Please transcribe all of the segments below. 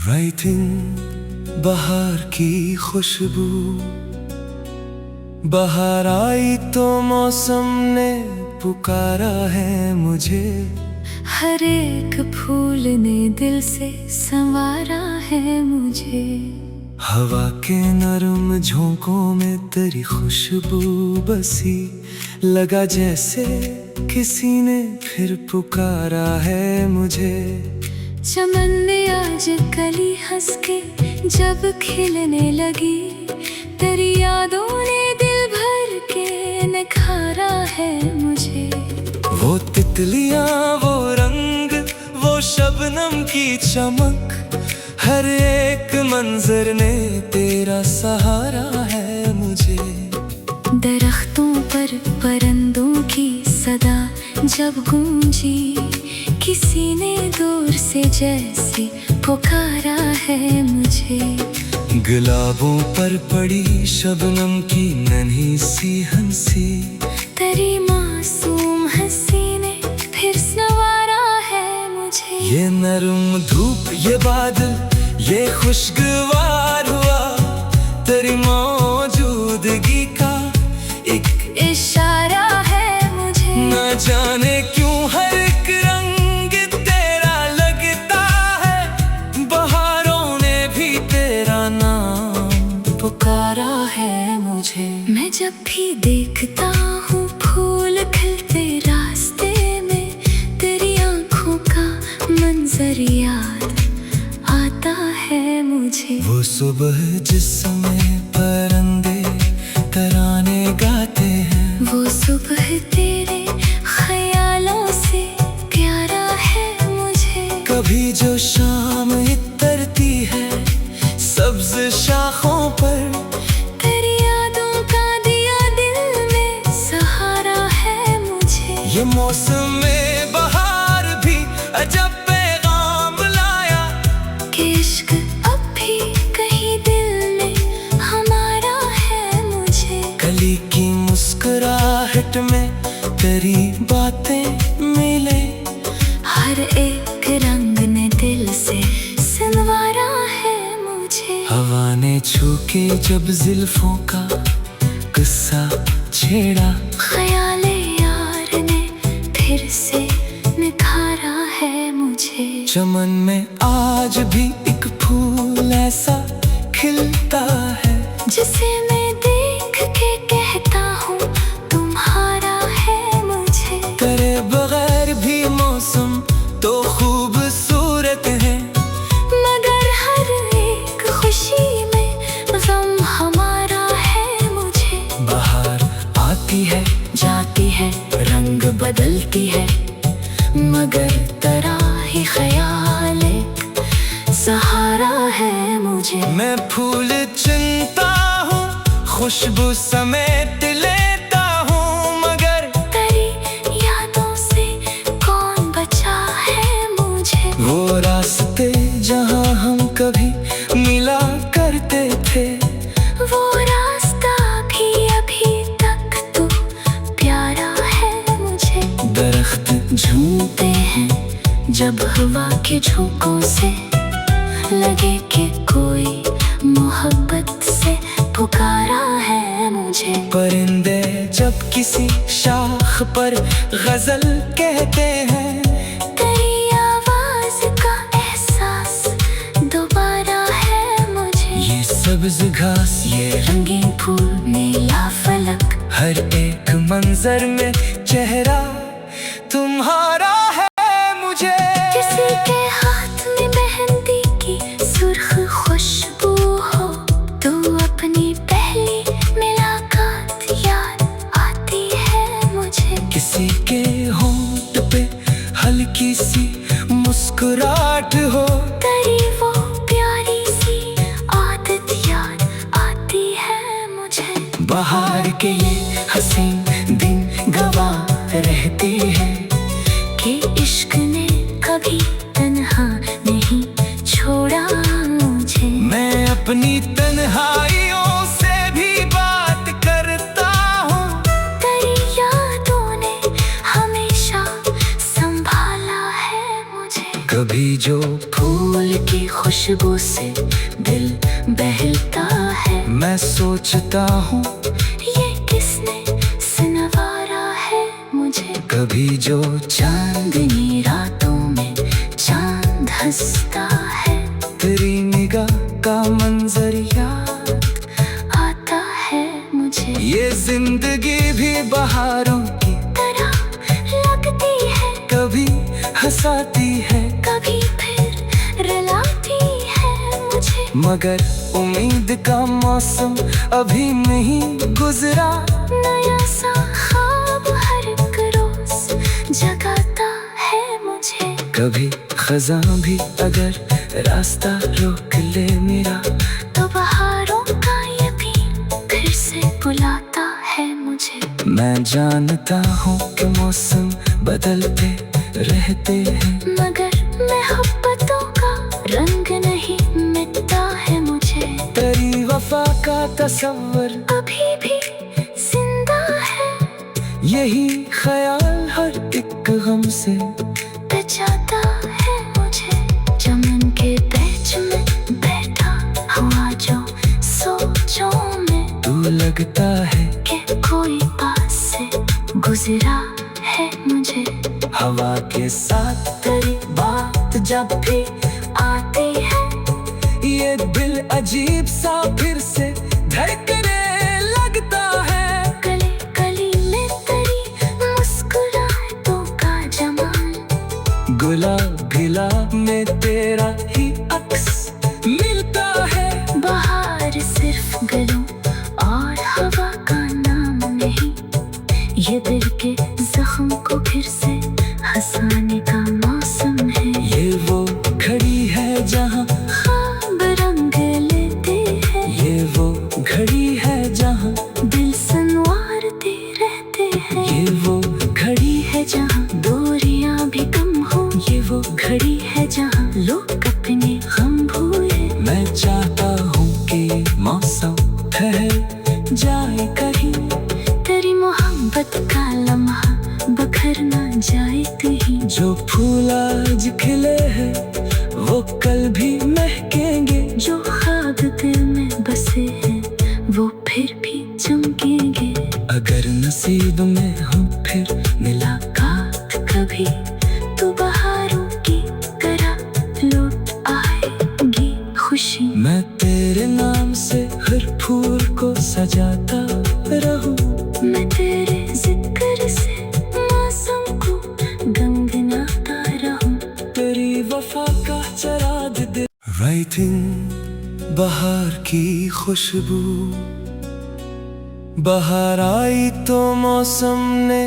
Writing बाहर की खुशबू, बाहर आई तो मौसम ने पुकारा है मुझे। हर एक फूल ने दिल से संवारा है मुझे। हवा के नरम झोंकों में तेरी खुशबू बसी, लगा जैसे किसी ने फिर पुकारा है मुझे। चमन में आज कली हंस के जब खिलने लगी, तेरी यादों ने दिल भर के निखारा है मुझे। वो तितलियां, वो रंग, वो शबनम की चमक, हर एक मंजर ने तेरा सहारा है मुझे। दरख्तों पर परिंदों की सदा जब गूंजी, किसी ने दूर से जैसे पुकारा है मुझे। गुलाबों पर पड़ी शबनम की नन्ही सी हंसी, तेरी मासूम हंसी ने फिर संवारा है मुझे। ये नरम धूप, ये बादल, ये खुशगवार हुआ तेरी मौजूदगी का एक इशारा है मुझे। न जाने क्यों हर एक रंग तेरा लगता है, बहारों ने भी तेरा नाम पुकारा है मुझे। मैं जब भी देखता हूँ फूल खिलते रास्ते में, तेरी आंखों का मंजर याद आता है मुझे। वो सुबह जिस समय परिंदे तराने गाते हैं, वो सुबह तेरे ख्यालों से प्यारा है मुझे। कभी जो शाम इतरती है सब्ज शाखों पर, तेरी यादों का दिया दिल में सहारा है मुझे। ये मौसम में बहार भी अजब पैगाम लाया, कि इश्क अब भी कहीं दिल में हमारा है मुझे। कली की मुस्कुराहट में तेरी बातें मिले, हर एक रंग ने दिल से संवारा है मुझे। हवा ने छू के जब जुल्फों का किस्सा छेड़ा, ख्याले यार ने फिर से निखारा है मुझे। चमन में आज भी एक फूल ऐसा खिलता है, जिसे मैं देख के कहता हूँ तुम्हारा है मुझे। तेरे बगैर भी मौसम तो खूबसूरत है, मगर हर एक खुशी में गम हमारा है मुझे। बाहर आती है, जाती है, रंग बदलती है, मगर तेरा ही ख्याल एक सहारा है मुझे। मैं फूल चुनता हूँ, खुशबू समेट लेता हूँ, मगर तेरी यादों से कौन बचा है मुझे। वो रास्ते जहाँ हम कभी मिला करते थे, वो रास्ता भी अभी तक तो प्यारा है मुझे। दरख्त झूमते हैं जब हवा के झोंकों से, लगे कि कोई मोहब्बत से पुकारा है मुझे। परिंदे जब किसी शाख पर गजल कहते हैं, तेरी आवाज का एहसास दोबारा है मुझे। ये सब्ज घास, ये रंगीन फूल, नीला फलक, हर एक मंजर में चेहरा तुम्हारा है मुझे। किसी के हाथ में मेहंदी की सुर्ख खुशबू हो, तो अपनी पहली मुलाकात याद आती है मुझे। किसी के होंठ पे हल्की सी मुस्कुराहट हो, तेरी वो प्यारी सी आदत याद आती है मुझे। बाहर के ये हसीन दिन गवाह रहते हैं, कि इश्क ने कभी तन्हा नहीं छोड़ा मुझे। मैं अपनी तन्हाइयों से भी बात करता हूँ, तेरी यादों ने हमेशा संभाला है मुझे। कभी जो फूल फूल की खुशबू से दिल बहलता है। मैं सोचता हूँ ये किसने संवारा है मुझे। कभी जो चांदनी रातों में चांद हंसता है। तेरी निगाह का मंजर याद आता है मुझे। ये जिंदगी भी बहारों की तरह लगती है। कभी हंसाती है कभी फिर रुलाती है मुझे। मगर उम्मीद का मौसम अभी नहीं गुजरा। नया सा ख्वाब हर एक रोज जगाता है मुझे। कभी खजा भी अगर रास्ता रोक ले मेरा, तो बहारों का यकीन फिर से बुलाता है मुझे। मैं जानता हूँ कि मौसम बदलते रहते हैं, मगर मोहब्बतों का रंग नहीं मिटता है मुझे। तेरी वफा का तस्वर अभी भी जिंदा है। यही ख्याल हर एक गम से बचाता है मुझे। चमन के बीच में बैठा हुआ जो सोचों में, तू लगता है कि कोई पास से गुजरा है मुझे। हवा के साथ तेरी बात जब भी आती है, ये दिल अजीब सा फिर से धड़कने लगता है। गली गली में तेरी मुस्कुराहटों का जमाल, गुलाब गुलाब में तेरा ही अक्स मिलता है। बहार सिर्फ गलों और हवा का नाम नहीं, ये दिल के जख्म को फिर से हंसाने का मौसम है। ये वो घड़ी है जहाँ ख्वाब रंग लेते हैं। ये वो घड़ी है जहाँ दिल संवारते रहते हैं। ये वो घड़ी है जहाँ दूरियां भी कम हो। ये वो घड़ी है जहाँ लोग अपने गम भूले। मैं चाहता हूँ कि मौसम ठहर जाए कहीं, तेरी मोहब्बत का लम्हा बखर ना जाए कहीं। जो फूल आज खिले हैं वो कल भी महकेंगे। जो ख्वाब दिल में बसे हैं वो फिर भी चमकेंगे। अगर नसीब में हम फिर मुलाकात कभी तो बहारों की तरह लौट आएगी खुशी। मैं तेरे नाम से हर फूल को सजाता रहूं। मैं तेरे जिक्र से मौसम को गंगनाता रहूं। तेरी वफा का चराग दे। राइटिंग बहार की खुशबू, बाहर आई तो मौसम ने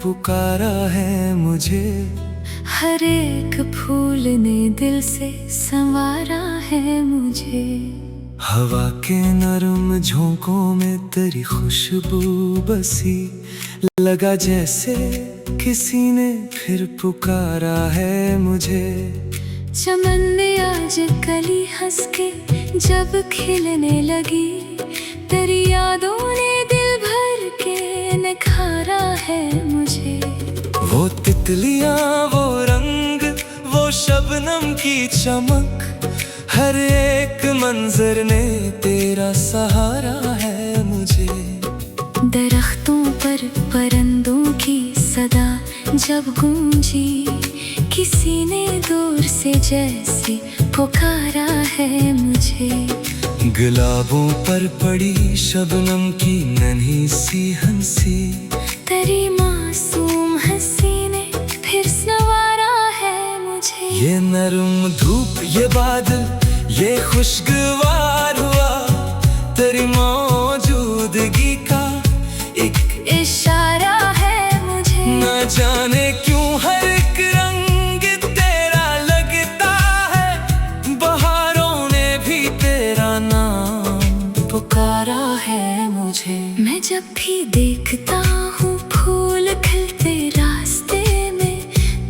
पुकारा है मुझे। हर एक फूल ने दिल से संवारा है मुझे। हवा के नरम झोंकों में तेरी खुशबू बसी, लगा जैसे किसी ने फिर पुकारा है मुझे। चमन ने आज कली हंस के जब खिलने लगी, तेरी यादों ने दिल भर के निखारा है मुझे। वो तितलियां, वो रंग, वो शबनम की चमक, हर एक मंजर ने तेरा सहारा है मुझे। दरख्तों पर परिंदों की सदा जब गूंजी, किसी ने दूर से जैसे पुकारा है मुझे। गुलाबों पर पड़ी शबनम की नन्ही सी हंसी, तेरी मासूम हंसी ने फिर संवारा है मुझे। ये नरम धूप, ये बादल, ये खुशगवार हुआ तेरी मौजूदगी का एक इशारा है मुझे। न जाने क्यों हर एक रंग तेरा लगता है, बहारों ने भी तेरा नाम पुकारा है मुझे। मैं जब भी देखता हूँ फूल खिलते रास्ते में,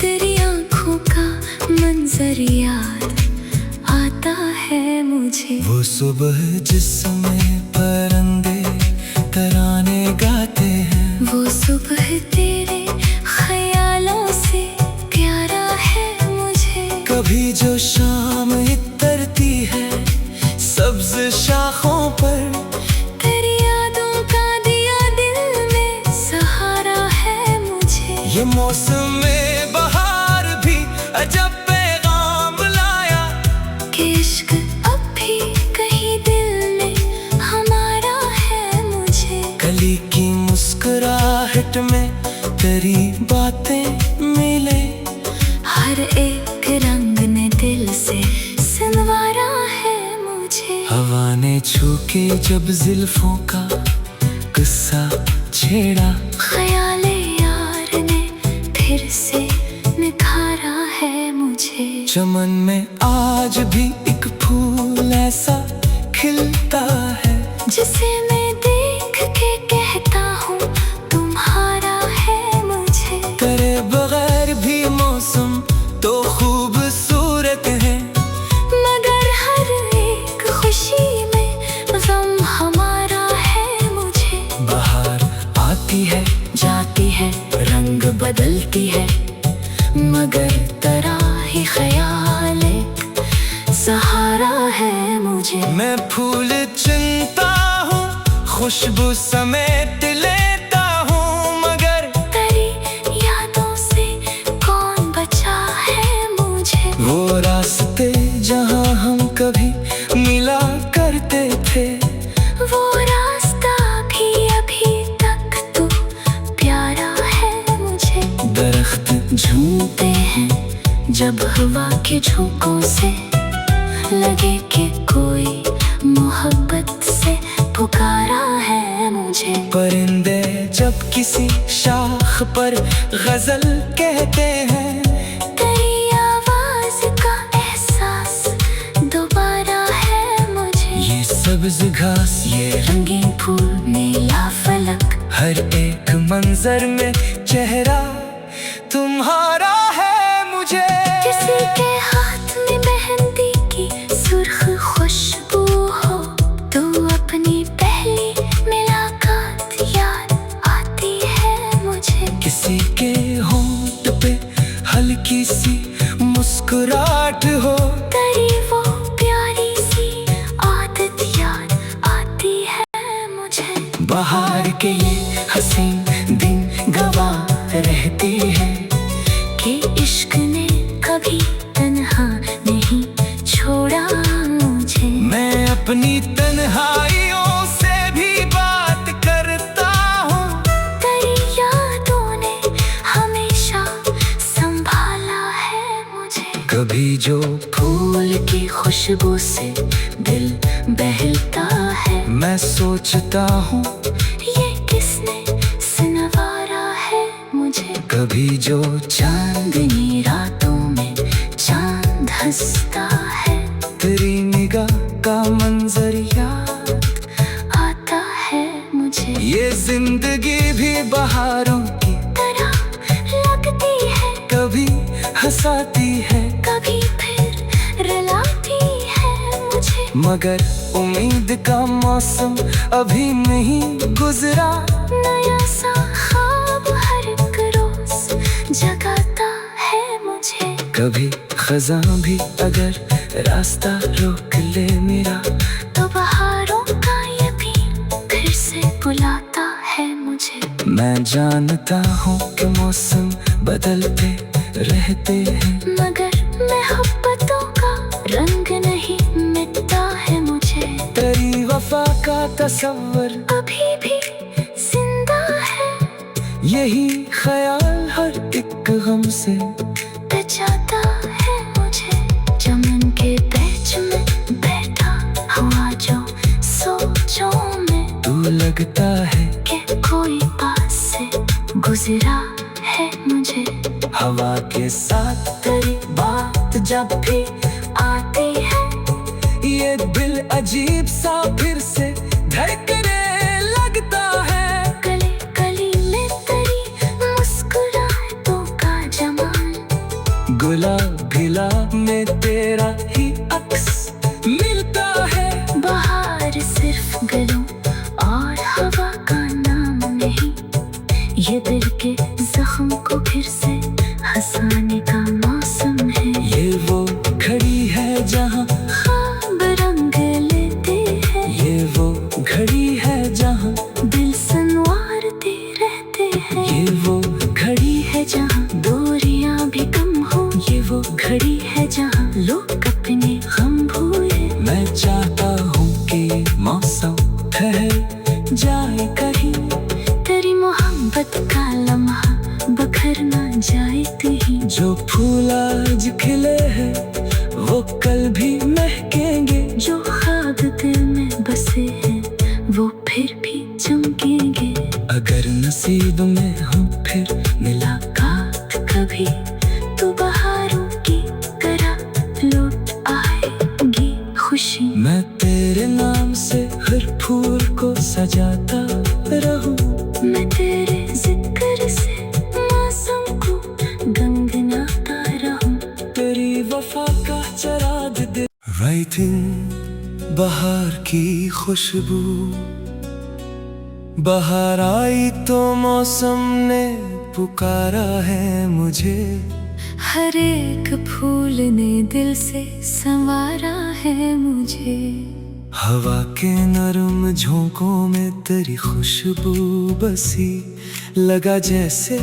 तेरी आंखों का मंजर याद आता है मुझे। वो सुबह जिसमें परिंदे तराने गाते हैं, वो सुबह तेरे ख्यालों से प्यारा है मुझे। कभी जो शाम शाखों पर। तेरी यादों का दिया दिल में सहारा है मुझे। ये मौसम में बहार भी अजब पैगाम लाया कि इश्क अब भी कहीं दिल में हमारा है मुझे। कली की मुस्कुराहट में तेरी बातें मिले। हर एक रंग ने दिल से संवारा है मुझे। हवा ने छू के जब जुल्फों का किस्सा छेड़ा। ख्याले यार ने फिर से निखारा है मुझे। चमन में आज भी एक फूल ऐसा खिलता है जिसे मैं देख के कहता हूँ तुम्हारा है मुझे। तेरे बगैर भी मौसम तो खूबसूरत है, मगर हर एक खुशी में गम हमारा है मुझे। बाहर आती है जाती है रंग बदलती है, मगर तेरा ही ख्याल एक सहारा है मुझे। मैं फूल चुनता हूँ, खुशबू समेट लेता हूँ, मगर तेरी यादों से कौन बचा है मुझे। वो रास्ते जहाँ हम कभी मिला करते थे, वो रास्ता भी अभी तक तो प्यारा है मुझे। दरख्त झूमते हैं जब हवा के झोंकों से, लगे कि कोई मोहब्बत से पुकारा है मुझे। परिंदे जब किसी शाख पर गजल कहते हैं, तेरी आवाज का एहसास दोबारा है मुझे। ये सब्ज घास ये रंगीन फूल नीला फलक, हर एक मंजर में चेहरा तुम्हारा है मुझे। किसी के हाथ में मेहंदी की सुर्ख खुशबू हो, तो अपनी पहली मुलाकात याद आती है मुझे। किसी के होंठ पे हल्की सी मुस्कुराहट हो, तेरी वो प्यारी सी आदत याद आती है मुझे। बाहर के ये हसीन दिन गवाह रहती है कि इश्क ने कभी तन्हा नहीं छोड़ा मुझे। मैं अपनी तन्हाइयों से भी बात करता हूँ, तेरी यादों ने हमेशा संभाला है मुझे। कभी जो फूल की खुशबू से दिल बहलता है, मैं सोचता हूँ ये किसने संवारा है मुझे। कभी जो चांदनी रातों में चांद हंसता है, तेरी निगाह का मंजर याद आता है मुझे। ये जिंदगी भी बहारों की तरह लगती है, कभी हंसाती है, कभी फिर रुलाती है मुझे। मगर उम्मीद का मौसम अभी नहीं गुजरा। नया सा ख्वाब हर एक रोज जगाता है मुझे। कभी खजा भी अगर रास्ता रोक ले मेरा, तो बहारों का यकीन फिर से बुलाता है मुझे। मैं जानता हूँ कि मौसम बदलते रहते हैं, मगर मोहब्बतों का रंग नहीं मिटता है मुझे। तेरी वफा का तस्वर अभी भी जिंदा है, यही ख्याल हर एक गम से बचाता है मुझे। चमन के बीच में बैठा हुआ जो सोचों में, तू लगता है कि कोई पास से गुजरा है मुझे। हवा के साथ तेरी बात जब भी आती है, ये दिल अजीब सा फिर से धड़कने लगता है। गली गली में तेरी मुस्कुराहटों का जमाल, गुलाबिला में तेरा ही अक्स मिलता है। बहार सिर्फ गलों और हवा का नाम नहीं, ये दिल के जख्म को फिर से हंसाने का मौसम है। ये वो घड़ी है जहाँ ख्वाब रंग लेते जो ख्वाब दिल में बसे हैं वो फिर भी चमकेंगे। अगर नसीब में हम फिर मुलाकात कभी तो बहारों की तरह लौट आएगी खुशी। मैं तेरे नाम से हर फूल को सजाता रहूं। मैं तेरे जिक्र से मौसम को गनगनाता रहूं। तेरी वफा का चराग दे राइटिंग बाहर की खुशबू। बाहर आई तो मौसम ने पुकारा है मुझे। हर एक फूल ने दिल से संवारा है मुझे। हवा के नरम झोंकों में तेरी खुशबू बसी। लगा जैसे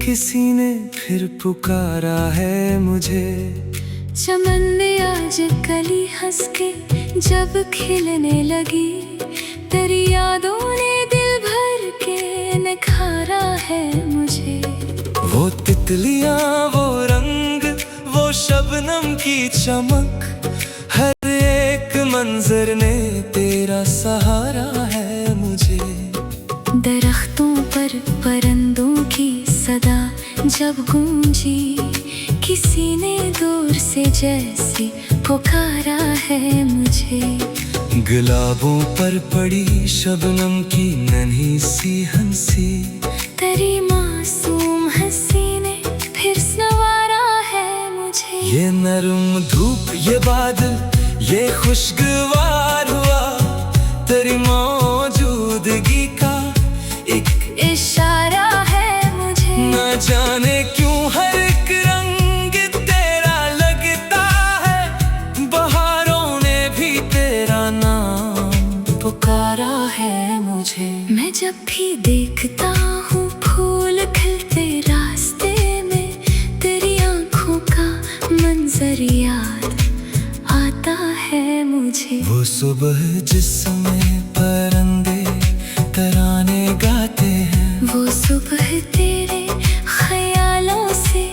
किसी ने फिर पुकारा है मुझे। चमन ने आज कली हंस के जब खिलने लगी। तेरी यादों ने दिल भर के निखारा है मुझे। वो तितलियां, वो रंग, वो शबनम की चमक, हर एक मंजर ने तेरा सहारा है मुझे। दरख्तों पर परिंदों की सदा जब गूंजी, किसी ने दूर से जैसे पुकारा है मुझे। गुलाबों पर पड़ी शबनम की नन्ही सी हंसी। तेरी मासूम हंसी ने फिर संवारा है मुझे। ये नरम धूप, ये बादल, ये खुशगवार हुआ तेरी मौजूदगी का एक इशारा है मुझे। न जाने क्यों हर एक रंग तेरा लगता है। बहारों ने भी तेरा नाम पुकारा है मुझे। मैं जब भी देखता हूँ फूल खिलते रास्ते में, तेरी आंखों का मंजर याद आता है मुझे। वो सुबह जिसमें परिंदे तराने गाते हैं। वो सुबह तेरे ख्यालों से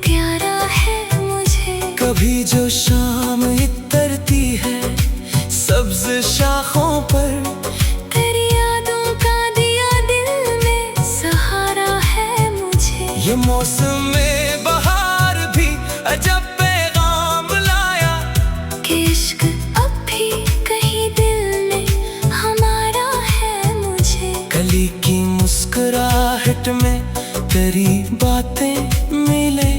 प्यारा है मुझे। कभी जो शाम इतरती है सब्ज शाखों पर, तेरी यादों का दिया दिल में सहारा है मुझे। ये मौसम में बहार भी अजब पैगाम लाया कि इश्क अब भी कहीं दिल में हमारा है मुझे। कली की मुस्कुराहट में तेरी बातें मिले।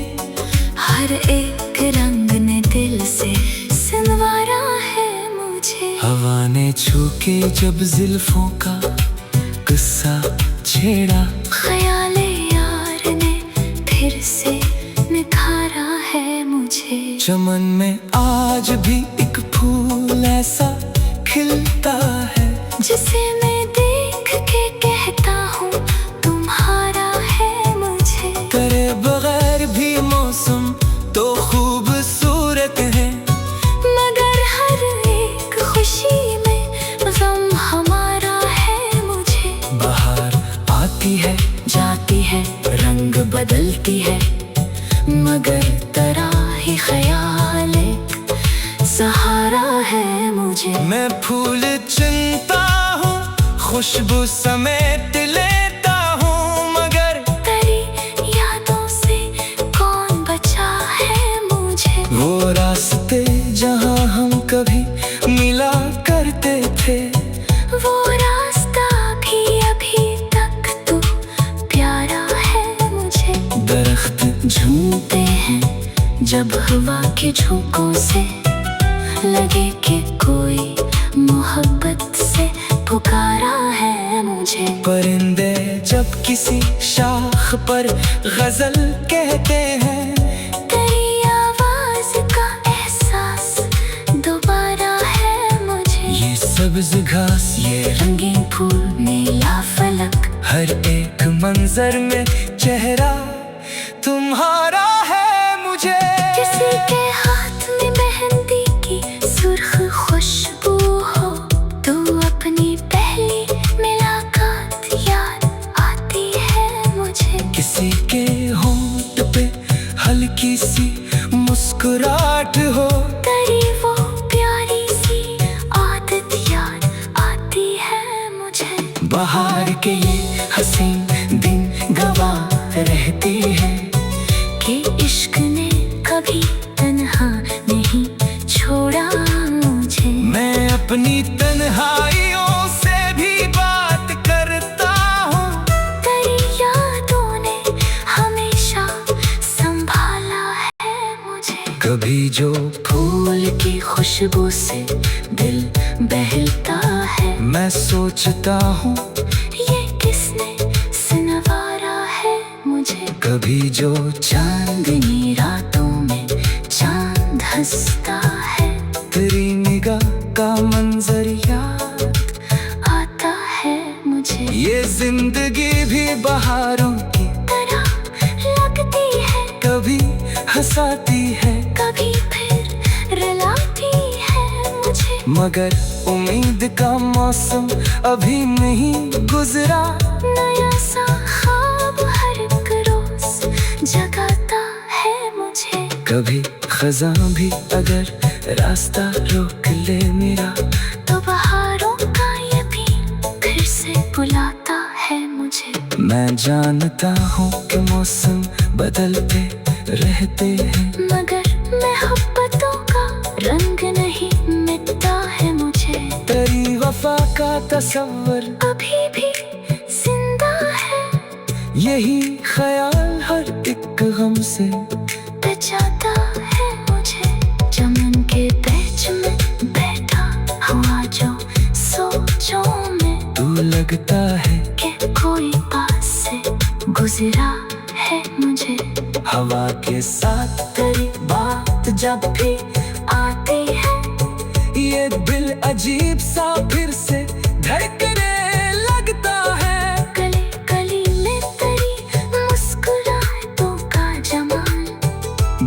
हर एक रंग ने दिल से संवारा है मुझे। हवा ने छू के जब जुल्फों का किस्सा छेड़ा, ख्याले यार ने फिर से निखारा है मुझे। चमन में आज भी एक फूल ऐसा खिलता है जिसे मैं देख के कहता हूँ तुम्हारा है मुझे। तेरे बगैर भी मौसम तो खूबसूरत है। मगर हर एक खुशी में गम हमारा है मुझे। बाहर आती है, जाती है, रंग बदलती है, मगर तेरा ही ख्याल एक सहारा है मुझे। मैं फूल चुनता हूँ, खुशबू समेट लेता हूँ, मगर तेरी यादों से कौन बचा है मुझे। वो रास्ते जहाँ हम कभी मिला करते थे, वो रास्ता भी अभी तक तो प्यारा है मुझे। दरख्त झूमते हैं जब हवा के झोंकों से, लगे कि कोई मोहब्बत से पुकारा है मुझे। परिंदे जब किसी शाख पर गजल कहते हैं, तेरी आवाज का एहसास दोबारा है मुझे। ये सब्ज घास, ये रंगीन फूल, नीला फलक, हर एक मंजर में चेहरा तुम्हारा है मुझे। किसी के हाथ में मेहंदी की सुर्ख खुशबू हो तो अपनी पहली मुलाकात याद आती है मुझे। किसी के होंठ पे हल्की सी मुस्कुराहट हो, तेरी वो प्यारी सी बाहर के ये हसीन दिन गवाह रहती है कि इश्क ने कभी तन्हा नहीं छोड़ा मुझे। मैं अपनी तन्हाइयों से भी बात करता हूँ, तेरी यादों ने हमेशा संभाला है मुझे। कभी जो फूल की खुशबू से दिल बहलता है, मैं सोचता हूँ ये किसने संवारा है मुझे। कभी जो चांदनी रातों में चांद हंसता है, तेरी निगाह का मंजर याद आता है मुझे। ये जिंदगी भी बहारों की तरह लगती है, कभी हंसाती है कभी फिर रुलाती है मुझे। मगर उम्मीद का मौसम अभी नहीं गुजरा, नया सा ख्वाब हर एक रोज जगाता है मुझे। कभी खजा भी अगर रास्ता रोक ले मेरा, तो बहारों का यकीन फिर से बुलाता है मुझे। मैं जानता हूँ कि मौसम बदलते रहते हैं, मगर मोहब्बतों का रंग नहीं मिटता है मुझे। तेरी वफा का तस्वर अभी भी जिंदा है, यही ख्याल हर एक गम से बचाता है मुझे। चमन के बीच में बैठा हुआ जो सोचों में, तू लगता है कि कोई पास से गुजरा है मुझे। हवा के साथ तेरी बात जब भी आती है, ये दिल अजीब सा फिर से धड़कने लगता है। गली गली में तेरी मुस्कुराहटों का जमाल,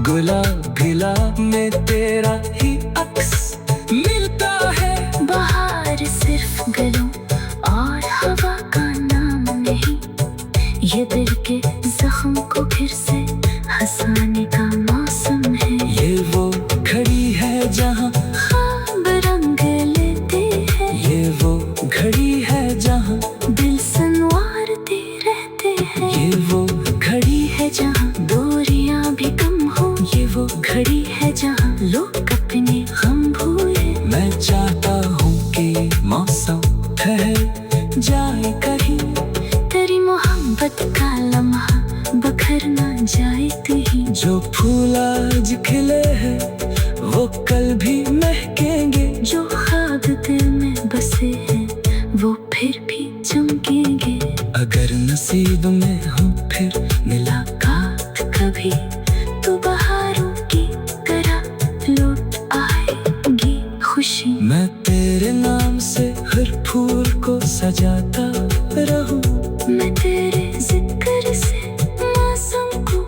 गुलाब में तेरा ही अक्स मिलता है। बहार सिर्फ गलों और हवा का नाम नहीं, ये दिल के जख्म को फिर से हंसाने का मौसम है। ये वो घड़ी है जहाँ ख्वाब रंग लेते हैं, ये वो घड़ी है जहाँ दिल संवारते रहते हैं। ये वो घड़ी है जहाँ दूरियां भी कम हो, ये वो घड़ी है जहाँ लोग अपने गम भूले। मैं चाहता हूँ कि मौसम ठहर जाए कहीं, तेरी मोहब्बत का लम्हा बखर ना जाए कहीं। जो फूल आज खिले हैं वो कल भी महकेंगे, जो ख्वाब दिल में बसे हैं वो फिर भी चमकेंगे। अगर नसीब में हो फिर मुलाकात कभी तो बहारों की तरह लौट आएगी खुशी। मैं तेरे नाम से हर फूल को सजाता रहूं, मैं तेरे जिक्र से मौसम को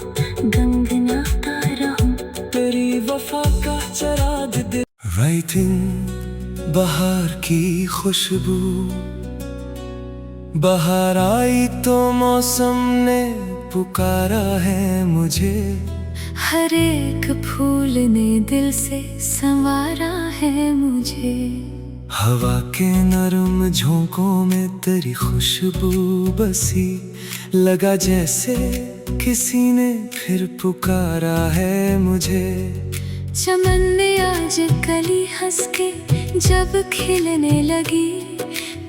गंगनाता रहूं। तेरी वफा का चराग दे। राइटिंग बाहर की खुशबू, बाहर आई तो मौसम ने पुकारा है मुझे। हर एक फूल ने दिल से संवारा है मुझे। हवा के नरम झोंकों में तेरी खुशबू बसी, लगा जैसे किसी ने फिर पुकारा है मुझे। चमन में आज कली हंस के जब खिलने लगी,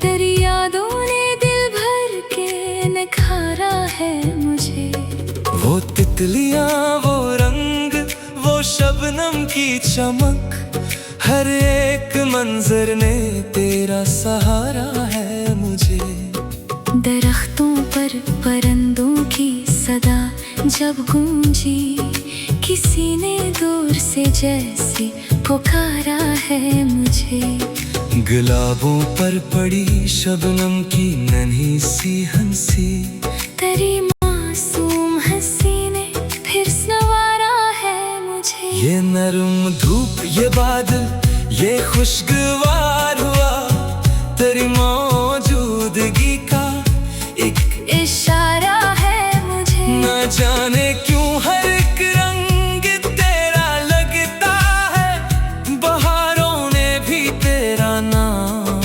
तेरी यादों ने दिल भर के निखारा है मुझे। वो तितलियां, वो रंग, वो शबनम की चमक, हर एक मंजर ने तेरा सहारा है मुझे। दरख्तों पर परिंदों की सदा जब गूंजी, किसी ने दूर से जैसे पुकारा है मुझे। गुलाबों पर पड़ी शबनम की नन्ही सी हंसी, तेरी मासूम हंसी ने फिर संवारा है मुझे। ये नरम धूप, ये बादल, ये खुशगवार हुआ तेरी मौजूदगी का एक इशारा है मुझे। न जाने क्यों हर एक रंग तेरा लगता है, बहारों ने भी तेरा नाम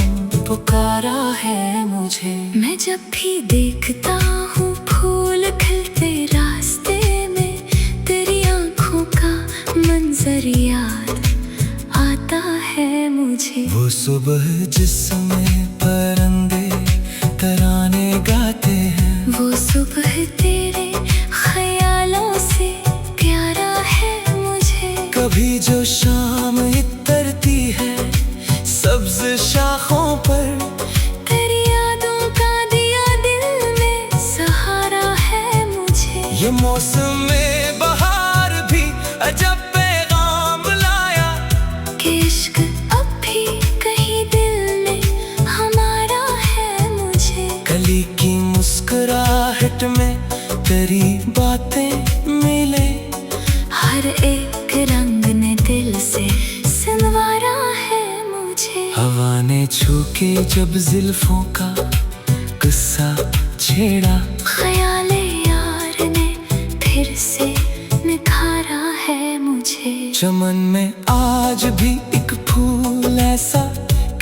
पुकारा है मुझे। मैं जब भी देखता हूँ फूल खिलते रास्ते में, तेरी आंखों का मंजर याद आता है मुझे। वो सुबह जिसमें परिंदे तराने गाते हैं, वो सुबह तेरे ख्यालों से प्यारा है मुझे। कभी जो शाम इतरती है सब्ज शाखों पर, तेरी यादों का दिया दिल में सहारा है मुझे। ये मौसम में बहार भी अजब पैगाम लाया, कि इश्क अब भी कहीं दिल में हमारा है मुझे। कली की मुस्कुराहट में तेरी बातें मिले, हर एक रंग ने दिल से संवारा है मुझे। हवा ने छू के जब जुल्फों का किस्सा छेड़ा, ख्याले यार ने फिर से निखारा है मुझे। चमन में आज भी एक फूल ऐसा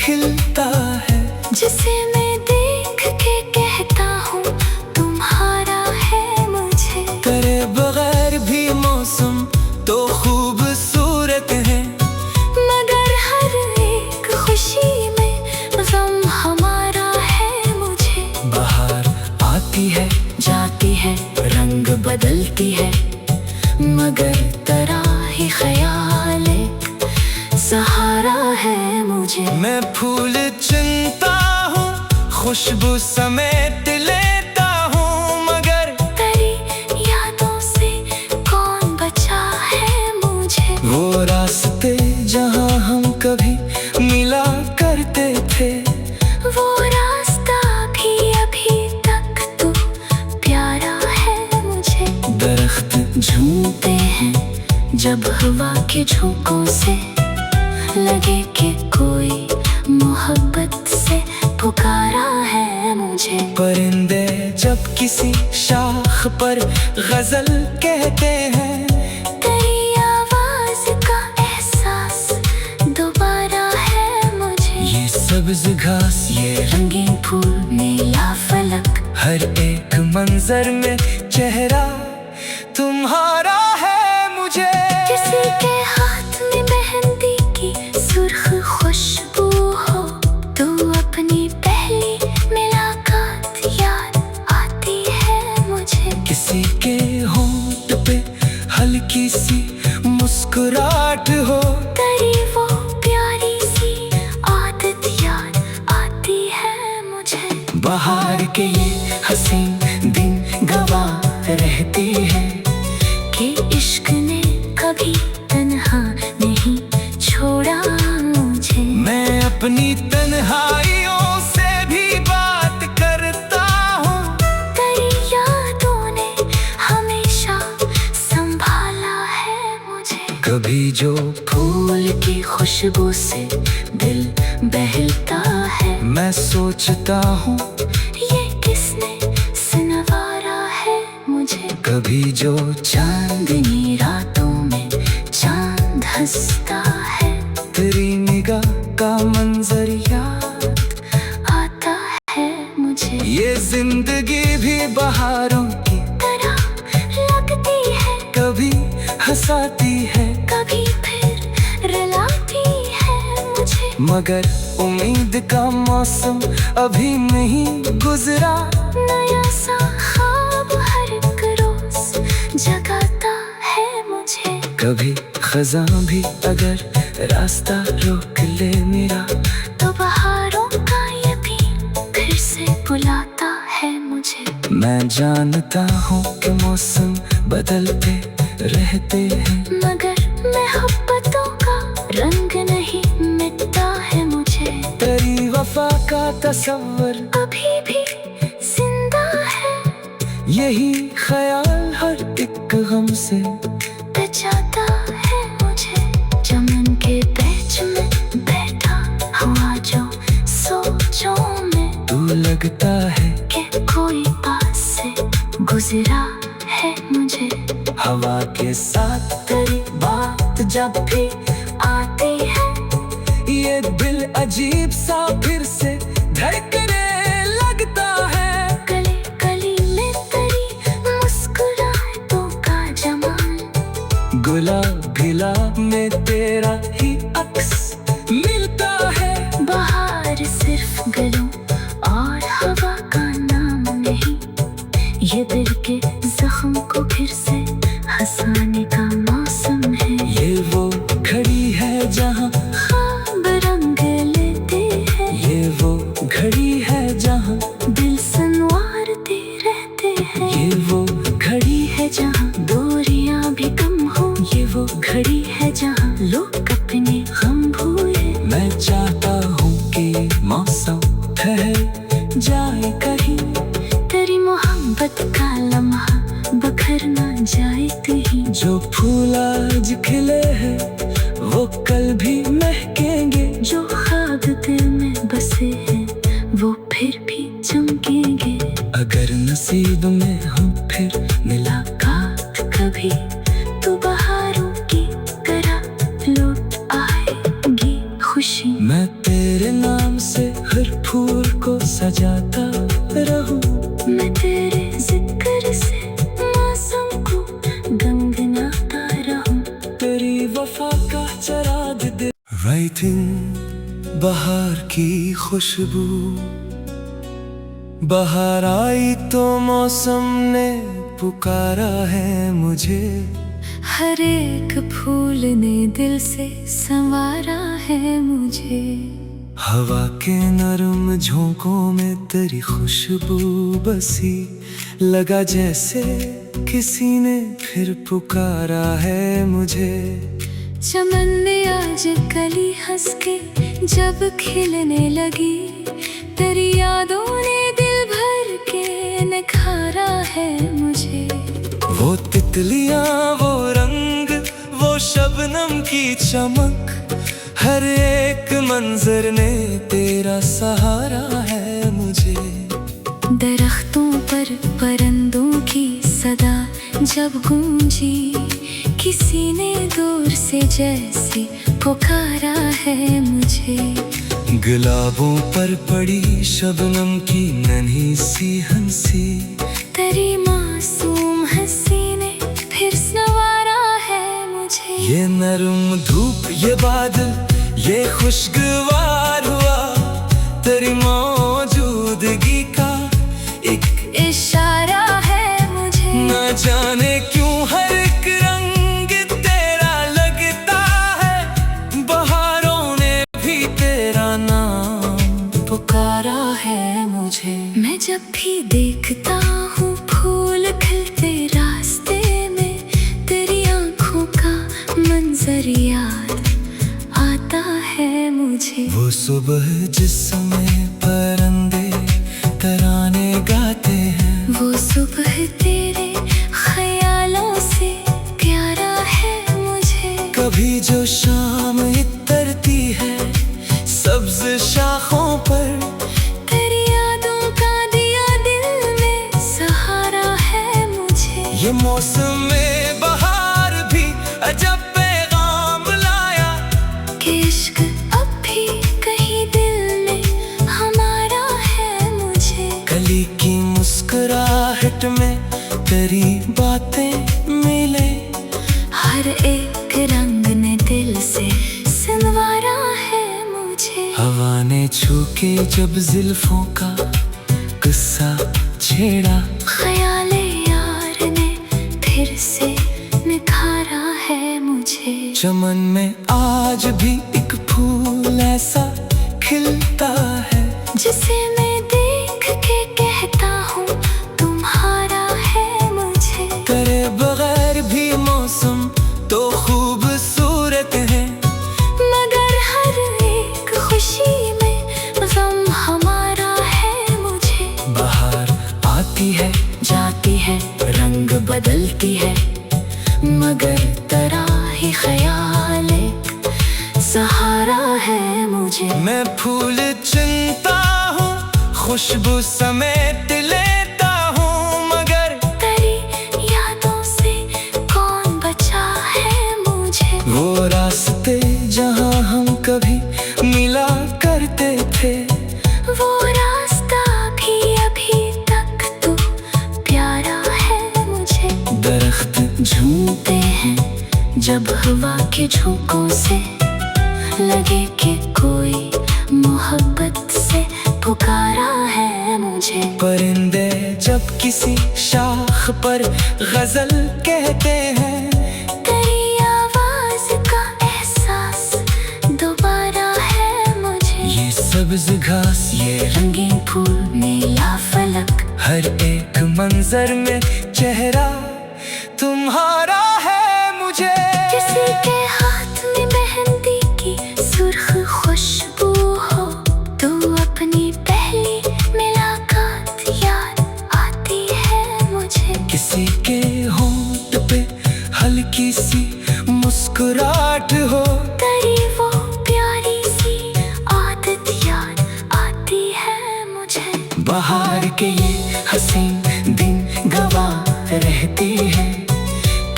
खिलता है, जिसे मैं देख के कहता हूँ तुम्हारा है मुझे। तेरे बगैर भी मौसम तो खूबसूरत है, मगर हर एक खुशी में गम हमारा है मुझे। बाहर आती है जाती है रंग बदलती है, मगर तेरा ही ख्याल एक सहारा है मुझे। मैं फूल चुनता हूँ, खुशबू समेट लेता हूँ, मगर तेरी यादों से कौन बचा है मुझे। वो रास्ते जहाँ हम कभी मिला करते थे, वो रास्ता भी अभी तक तो प्यारा है मुझे। दरख्त झूमते हैं जब हवा के झोंकों से, लगे कि कोई मोहब्बत से पुकारा है मुझे। परिंदे जब किसी शाख पर गजल कहते हैं, तेरी आवाज का एहसास दोबारा है मुझे। ये सब्ज घास ये रंगीन फूल नीला फलक, हर एक मंजर में चेहरा तुम्हारा है मुझे। किसी के हाथ में मेहंदी की सुर्ख खुशबू हो, तो अपनी पहली मुलाकात याद आती है मुझे। किसी के होंठ पे हल्की सी मुस्कुराहट हो, तेरी वो प्यारी सी आदत याद आती है मुझे। बाहर के ये हसीन दिन गवाह रहती है, कि इश्क ने कभी तन्हा नहीं छोड़ा मुझे। मैं अपनी तन्हाइयों से भी बात करता हूँ, तेरी यादों ने हमेशा संभाला है मुझे। कभी जो फूल की खुशबू से दिल बहलता है, मैं सोचता हूँ ये किसने संवारा है मुझे। कभी जो चांदनी रातों में चांद हंसता है, तेरी निगाह का मंजर याद आता है मुझे। ये जिंदगी भी बहारों की तरह लगती है, कभी हंसाती है, कभी फिर रुलाती है मुझे। मगर उम्मीद का मौसम अभी नहीं गुजरा, नया सा ख्वाब हर एक रोज जगाता है मुझे। कभी खजा भी अगर रास्ता रोक ले मेरा, तो बहारों का यकीन फिर से बुलाता है मुझे। मैं जानता हूँ कि मौसम बदलते रहते हैं, मगर मोहब्बतों का रंग नहीं मिटता है मुझे। तेरी वफा का तस्वर अभी भी जिंदा है, यही ख्याल हर एक गम से बचाता है मुझे। चमन के बीच में बैठा हुआ जो सोचों में, तू लगता है कि कोई पास से गुजरा है मुझे। हवा के साथ तेरी बात जब भी आती है, ये दिल अजीब सा फिर से धड़कने लगता है। गुलाब गिला में तेरा ही अक्स मिलता है। बाहर सिर्फ गलों और हवा का नाम नहीं, ये दिल के जख्म को फिर से हंसाने का मौसम है। ये वो घड़ी है जहाँ ख्वाब रंग लेते हैं, ये वो घड़ी है जहाँ दिल संवारते रहते हैं। ये वो घड़ी है जहाँ दूरियां भी कम हो, ये वो घड़ी है जहाँ लोग अपने गम भूले। मैं चाहता हूँ कि मौसम ठहर जाए कहीं, तेरी मोहब्बत का लम्हा बखर ना जाए कहीं। जो फूल आज खिले हैं वो कल भी महकेंगे। जो ख्वाब दिल में बसे हैं वो फिर भी चमकेंगे। अगर नसीब में हम फिर मुलाकात कभी तो बहारों की तरह लौट आएगी खुशी। मैं तेरे नाम से हर फूल को सजाता रहूं। मैं तेरे जिक्र से मौसम को गंगनाता रहूं। तेरी वफा का चराग दे। राइटिंग बाहर की खुशबू, बाहर आई तो मौसम ने पुकारा है मुझे। हर एक फूल ने दिल से संवारा है मुझे। हवा के नरम झोंकों में तेरी खुशबू बसी, लगा जैसे किसी ने फिर पुकारा है मुझे। चमन ने आज कली हंस के जब खिलने लगी, तेरी यादों ने दिल भर के निखारा है मुझे। वो तितलियां, वो रंग, वो शबनम की चमक, हर एक मंजर ने तेरा सहारा है मुझे। दरख्तों पर परिंदों की सदा जब गूंजी, किसी ने दूर से जैसे पुकारा है मुझे। गुलाबों पर पड़ी शबनम की नन्ही सी हंसी, तेरी मासूम हंसी ने फिर संवारा है मुझे। ये नरम धूप, ये बादल, ये खुशगवार हुआ तेरी मौजूदगी का एक इशारा है मुझे। न जाने क्यों हर एक रंग तेरा लगता है, बहारों ने भी तेरा नाम पुकारा है मुझे। मैं जब भी देखता हूँ फूल खिलते रास्ते में, तेरी आंखों का मंजर याद आता है मुझे। वो सुबह जिसमें परिंदे तराने गाते हैं, वो सुबह तेरे ख्यालों से प्यारा है मुझे। कभी जो शाम इतरती है सब्ज शाखों पर, तेरी यादों का दिया दिल में सहारा है मुझे। ये मौसम में बहार भी अजब पैगाम लाया, कि इश्क अब भी कहीं दिल में हमारा है मुझे। कली की मुस्कुराहट में तेरी बातें मिले, हर एक रंग ने दिल से संवारा है मुझे। हवा ने छू के जब जुल्फों का किस्सा छेड़ा, ख्याले यार ने फिर से निखारा है मुझे। चमन में आज भी एक फूल ऐसा खिलता है, जिसे मैं देख के कहता हूँ तुम्हारा है मुझे। तेरे बगैर भी मौसम तो खूबसूरत है, मगर हर एक खुशी में गम हमारा है मुझे। बाहर आती है जाती है रंग बदलती है, मगर तेरा ही ख्याल एक सहारा है मुझे। मैं फूल चुनता हूँ, खुशबू समेट लेता हूँ, मगर तेरी यादों से कौन बचा है मुझे। वो रास्ते जहाँ हम कभी मिला करते थे, वो रास्ता भी अभी तक तो प्यारा है मुझे। दरख्त झूमते हैं झोंकों से लगे कि कोई मोहब्बत से पुकारा है मुझे। परिंदे जब किसी शाख पर गजल कहते हैं, तेरी आवाज का एहसास दोबारा है मुझे। ये सब्ज घास, ये रंगीन फूल, नीला फलक, हर एक मंजर में चेहरा तुम्हारा है मुझे। किसी के हाथ में मेहंदी की सुर्ख खुशबू हो तो अपनी पहली मुलाकात याद आती है मुझे। किसी के होंठ पे हल्की सी मुस्कुराहट हो, तेरी वो प्यारी सी आदत याद आती है मुझे। बाहर के ये हसीन दिन गवाह रहती है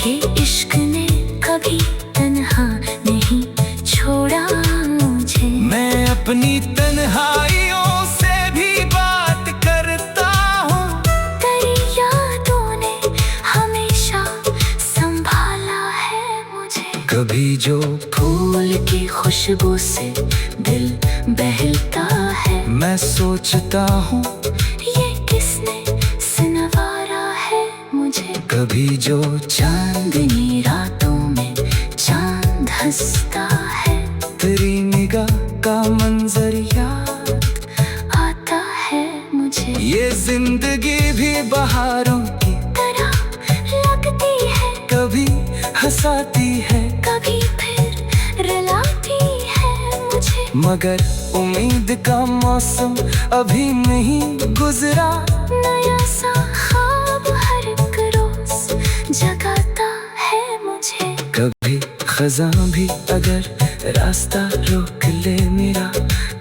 कि इश्क ने कभी तन्हा नहीं छोड़ा मुझे। मैं अपनी तन्हाइयों से भी बात करता हूँ, तेरी यादों ने हमेशा संभाला है मुझे। कभी जो फूल की खुशबू से दिल बहलता है, मैं सोचता हूँ ये किसने संवारा है मुझे। कभी जो चांदनी रातों में चांद हंसता है, तेरी निगाह का मंजर याद आता है मुझे। ये जिंदगी भी बहारों की तरह लगती है, कभी हंसाती है कभी फिर रुलाती है मुझे। मगर उम्मीद का मौसम अभी नहीं गुजरा, नया सा ख्वाब हर एक रोज जगाता है मुझे। कभी खजा भी अगर रास्ता रोक ले मेरा,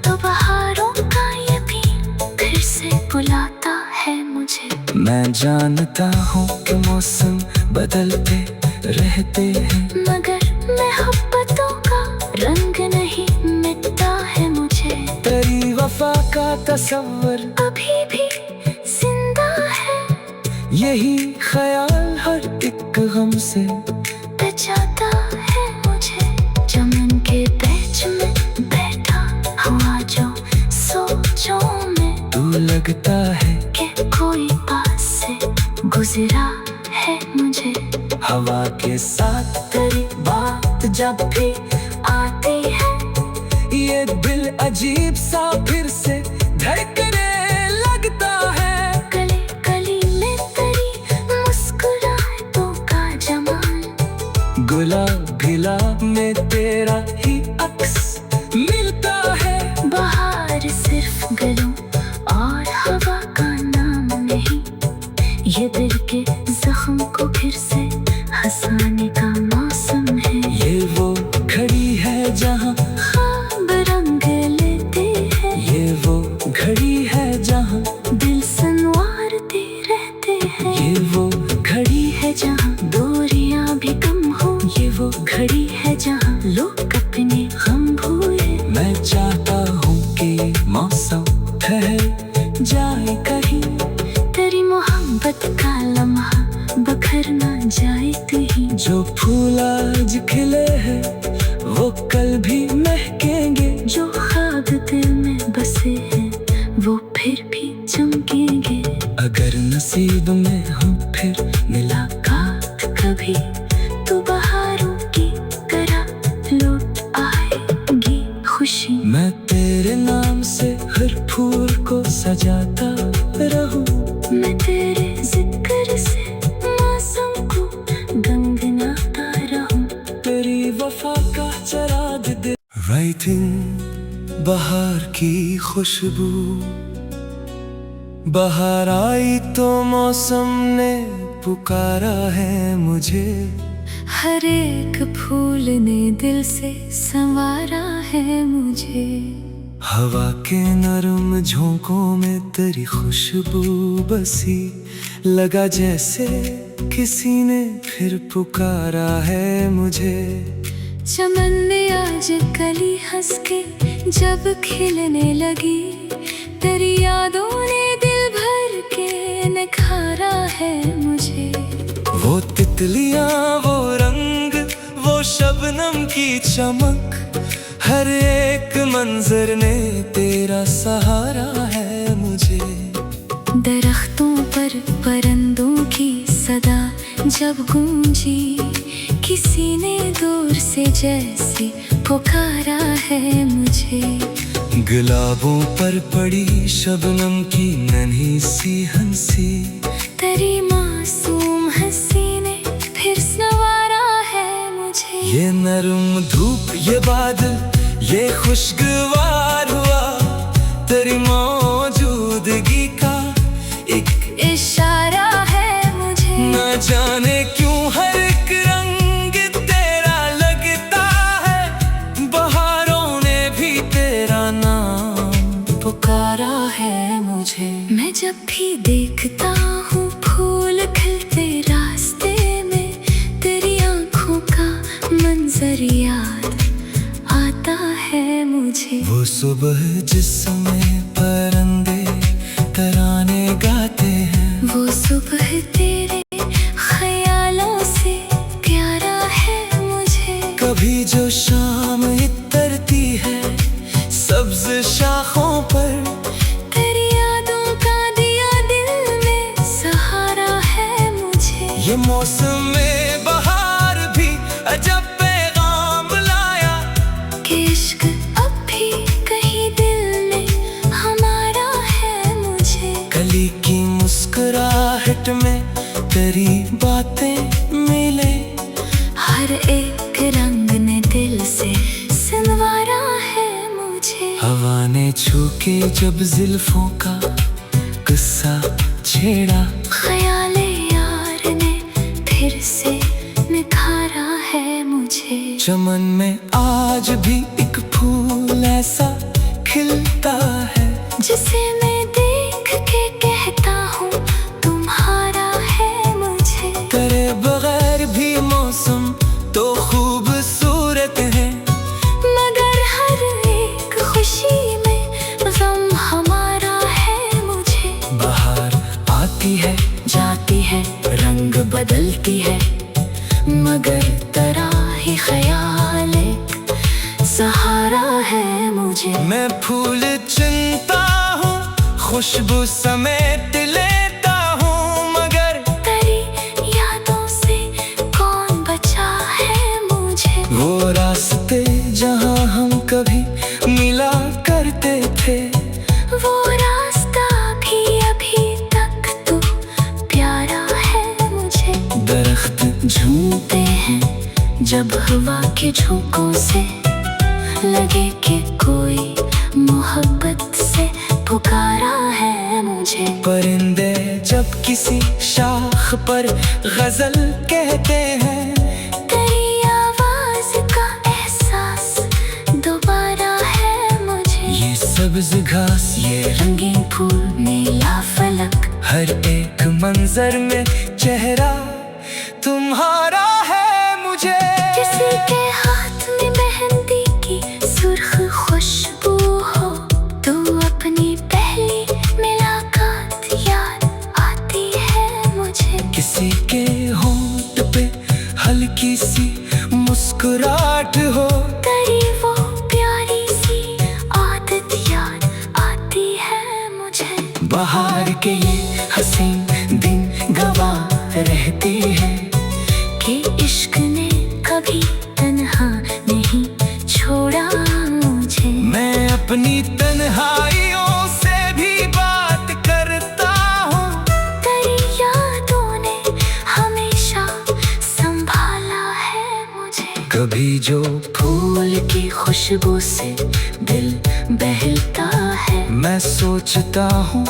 तो बहारों का यकीन फिर से बुलाता है मुझे। मैं जानता हूँ कि मौसम बदलते रहते हैं, मगर मोहब्बतों का रंग नहीं मिटता है मुझे। तेरी वफा का तस्वर अभी भी जिंदा है, यही ख्याल हर एक गम से बचाता है मुझे। चमन के बीच में बैठा हुआ जो सोचों में, तू लगता है कि कोई पास से गुजरा है मुझे। हवा के साथ तेरी बात जब भी आती है, ये दिल अजीब सा फिर से धड़कने लगता है। गली गली में तेरी मुस्कुराहटों का जमाल, गुलाब में तेरा ही अक्स मिलता है। बाहर सिर्फ गलों और हवा का नाम नहीं, ये दिल के जख्म को फिर से हंसाने का मौसम है। ये वो घड़ी है जहाँ ख्वाब रंग लेते हैं, ये वो घड़ी है जहाँ दिल संवारते रहते हैं। ये वो घड़ी है जहाँ दूरियां भी कम हो, ये वो घड़ी है जहाँ लोग अपने गम भूले। मैं चाहता हूँ कि मौसम ठहर जाए कहीं, तेरी मोहब्बत का लम्हा बखर ना जाए कहीं। जो फूल आज खिले हैं वो कल भी महकेंगे, जो ख्वाब दिल में बसे हैं वो फिर भी चमकेंगे। अगर नसीब में हम फिर मुलाकात कभी तो बहारों की तरह लौट आएगी खुशी। मैं तेरे नाम से हर फूल को सजाता रहूं, मैं तेरे जिक्र से मौसम को गंगनाता रहूं। तेरी वफा का चराग दे। राइटिंग बाहर की खुशबू, बाहर आई तो मौसम ने पुकारा है मुझे। हर एक फूल ने दिल से संवारा है मुझे। हवा के नरम झोंकों में तेरी खुशबू बसी, लगा जैसे किसी ने फिर पुकारा है मुझे। चमन ने आज कली हंस के जब खिलने लगी, तेरी यादों ने दिल भर के निखारा है मुझे। वो तितलियां, वो रंग, वो शबनम की चमक, हर एक मंजर ने तेरा सहारा है मुझे। दरख्तों पर परिंदों की सदा जब गूंजी, किसी ने दूर से जैसे पुकारा है मुझे। गुलाबों पर पड़ी शबनम की नन्ही सी हंसी, तेरी मासूम हंसी ने फिर संवारा है मुझे। ये नरम धूप, ये बादल, ये खुशगवार हुआ तेरी मौजूदगी का एक इशारा है मुझे। न जाने क्यों हर एक रंग तेरा लगता है, बहारों ने भी तेरा नाम पुकारा है मुझे। मैं जब भी देखता हूँ फूल खिलते रास्ते में, तेरी आंखों का मंजर याद आता है मुझे। वो सुबह जिसमें परिंदे तराने गाते हैं, वो सुबह तेरे ख्यालों से प्यारा है मुझे। कभी जो शाम इतरती है सब्ज शाखों पर, तेरी यादों का दिया दिल में सहारा है मुझे। ये मौसम में बहार भी अजब पैगाम लाया, कि इश्क अब भी कहीं दिल में हमारा है मुझे। कली की मुस्कुराहट में तेरी बातें मिले, हर एक रंग ने दिल से संवारा है मुझे। हवा ने छू के जब जुल्फों का किस्सा छेड़ा, ख्याले यार ने फिर से निखारा है मुझे। चमन में आज भी एक फूल ऐसा खिलता है, जिसे मैं देख के कहता हूँ तुम्हारा है मुझे। तेरे बगैर भी मौसम तो खूबसूरत है, मगर हर एक खुशी में गम हमारा है मुझे। बाहर आती है जाती है रंग बदलती है, मगर तेरा ही ख्याल एक सहारा है मुझे। मैं फूल चुनता हूँ, खुशबू समेट लेता हूँ, मगर तेरी यादों से कौन बचा है मुझे। वो रास्ते जहाँ हम कभी मिला करते थे, वो रास्ता भी अभी तक तो प्यारा है मुझे। दरख्त झूमते हैं जब हवा के झोंकों से, लगे कि कोई मोहब्बत से पुकारा है मुझे। परिंदे जब किसी शाख पर गजल कहते हैं, तेरी आवाज का एहसास दोबारा है मुझे। ये सब्ज घास, ये रंगीन फूल, नीला फलक, हर एक मंजर में चेहरा तुम्हारा है मुझे। किसी के हाथ में मेहंदी की सुर्ख खुशबू हो, तो अपनी पहली मुलाकात याद आती है मुझे। किसी के होंठ पे हल्की सी मुस्कुराहट हो, तेरी वो प्यारी सी आदत याद आती है मुझे। बाहर के ये हसीन दिन गवाह रहती है, कि इश्क ने कभी तन्हा नहीं छोड़ा मुझे। मैं अपनी तन्हाइयों से भी बात करता हूँ, तेरी यादों ने हमेशा संभाला है मुझे। कभी जो फूल की खुशबू से दिल बहलता है, मैं सोचता हूँ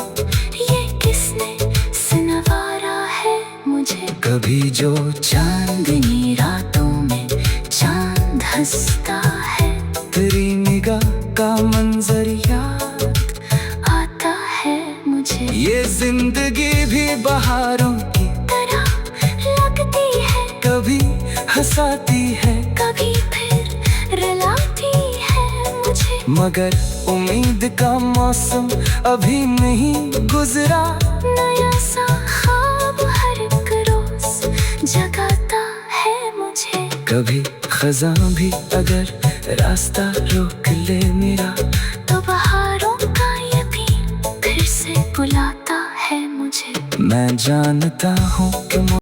ये किसने संवारा है मुझे। कभी जो चांदनी रातों में चांद हंसता है, तेरी निगाह का मंजर याद आता है मुझे। ये जिंदगी भी बहारों की तरह लगती है, कभी हंसाती है, कभी फिर रुलाती है मुझे। मगर उम्मीद का मौसम अभी नहीं गुजरा, नया सा ख्वाब हर एक रोज जगाता है मुझे। कभी खज़ां भी अगर रास्ता रोक ले मेरा, तो बहारों का यकीन फिर से बुलाता है मुझे। मैं जानता हूँ कि